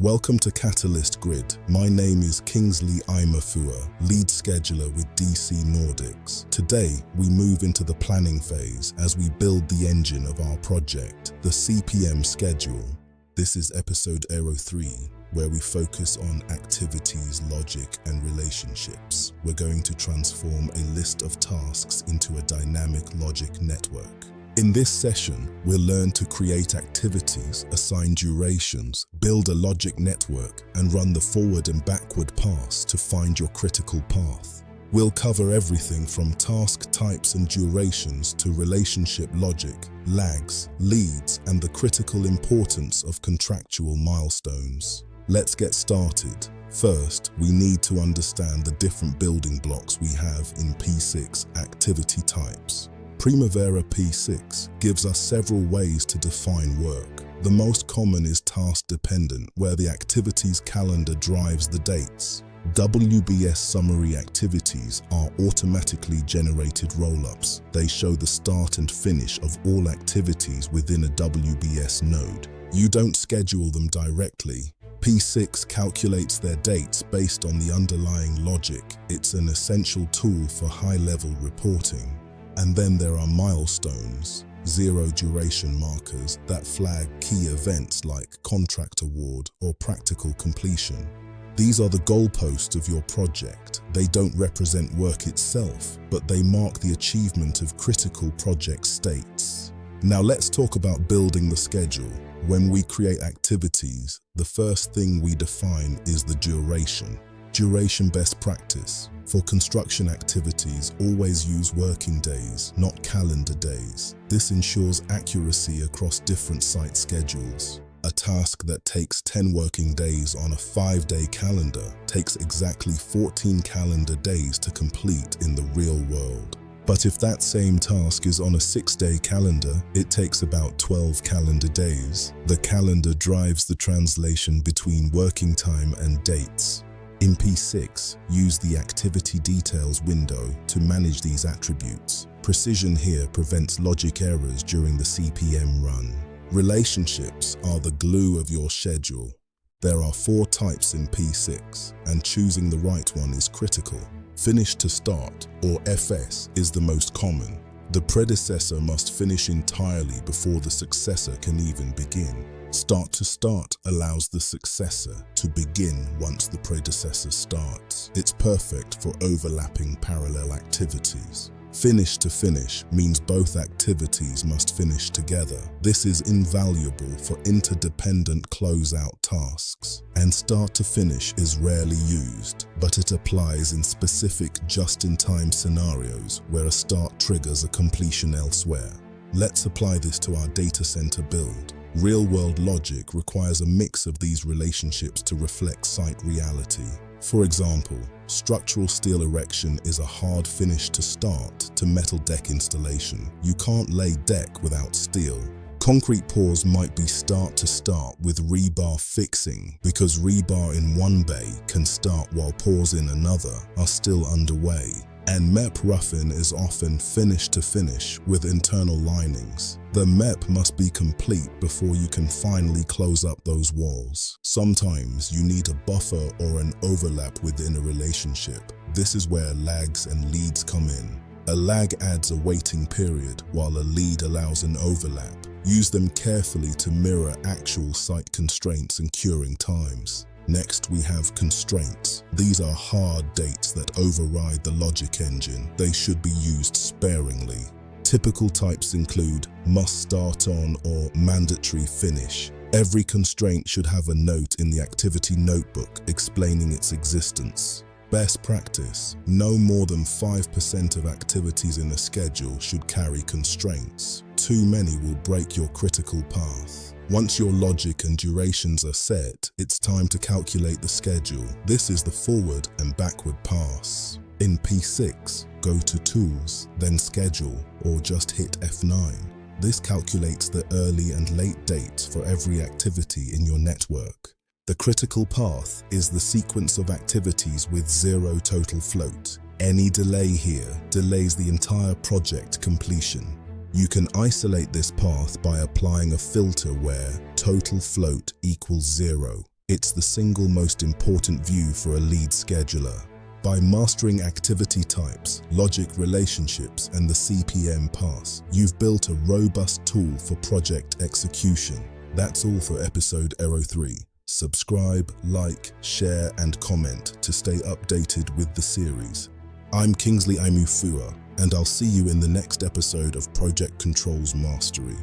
Welcome to Catalyst Grid. My name is Kingsley Imafua, lead scheduler with DC Nordics. Today, we move into the planning phase as we build the engine of our project, the CPM schedule. This is episode 03, where we focus on activities, logic, and relationships. We're going to transform a list of tasks into a dynamic logic network. In this session, we'll learn to create activities, assign durations, build a logic network, and run the forward and backward paths to find your critical path. We'll cover everything from task types and durations to relationship logic, lags, leads, and the critical importance of contractual milestones. Let's get started. First, we need to understand the different building blocks we have in P6 activity types. Primavera P6 gives us several ways to define work. The most common is task-dependent, where the activities calendar drives the dates. WBS summary activities are automatically generated roll-ups. They show the start and finish of all activities within a WBS node. You don't schedule them directly. P6 calculates their dates based on the underlying logic. It's an essential tool for high-level reporting. And then there are milestones, zero-duration markers that flag key events like contract award or practical completion. These are the goalposts of your project. They don't represent work itself, but they mark the achievement of critical project states. Now let's talk about building the schedule. When we create activities, the first thing we define is the duration. Duration best practice. For construction activities, always use working days, not calendar days. This ensures accuracy across different site schedules. A task that takes 10 working days on a 5-day calendar takes exactly 14 calendar days to complete in the real world. But if that same task is on a 6-day calendar, it takes about 12 calendar days. The calendar drives the translation between working time and dates. In P6, use the Activity Details window to manage these attributes. Precision here prevents logic errors during the CPM run. Relationships are the glue of your schedule. There are 4 types in P6, and choosing the right one is critical. Finish to start, or FS, is the most common. The predecessor must finish entirely before the successor can even begin. Start to start allows the successor to begin once the predecessor starts. It's perfect for overlapping parallel activities. Finish to finish means both activities must finish together. This is invaluable for interdependent closeout tasks. And start to finish is rarely used, but it applies in specific just-in-time scenarios where a start triggers a completion elsewhere. Let's apply this to our data center build. Real-world logic requires a mix of these relationships to reflect site reality. For example, structural steel erection is a hard finish to start to metal deck installation. You can't lay deck without steel. Concrete pours might be start to start with rebar fixing because rebar in one bay can start while pours in another are still underway. And MEP roughing is often finish to finish with internal linings. The MEP must be complete before you can finally close up those walls. Sometimes you need a buffer or an overlap within a relationship. This is where lags and leads come in. A lag adds a waiting period, while a lead allows an overlap. Use them carefully to mirror actual site constraints and curing times. Next, we have constraints. These are hard dates that override the logic engine. They should be used sparingly. Typical types include must start on or mandatory finish. Every constraint should have a note in the activity notebook explaining its existence. Best practice: no more than 5% of activities in a schedule should carry constraints. Too many will break your critical path. Once your logic and durations are set, it's time to calculate the schedule. This is the forward and backward pass. In P6, go to Tools, then Schedule, or just hit F9. This calculates the early and late dates for every activity in your network. The critical path is the sequence of activities with zero total float. Any delay here delays the entire project completion. You can isolate this path by applying a filter where total float equals 0. It's the single most important view for a lead scheduler. By mastering activity types, logic relationships, and the CPM pass, you've built a robust tool for project execution. That's all for episode 03. Subscribe, like, share, and comment to stay updated with the series. I'm Kingsley Imufua, and I'll see you in the next episode of Project Controls Mastery.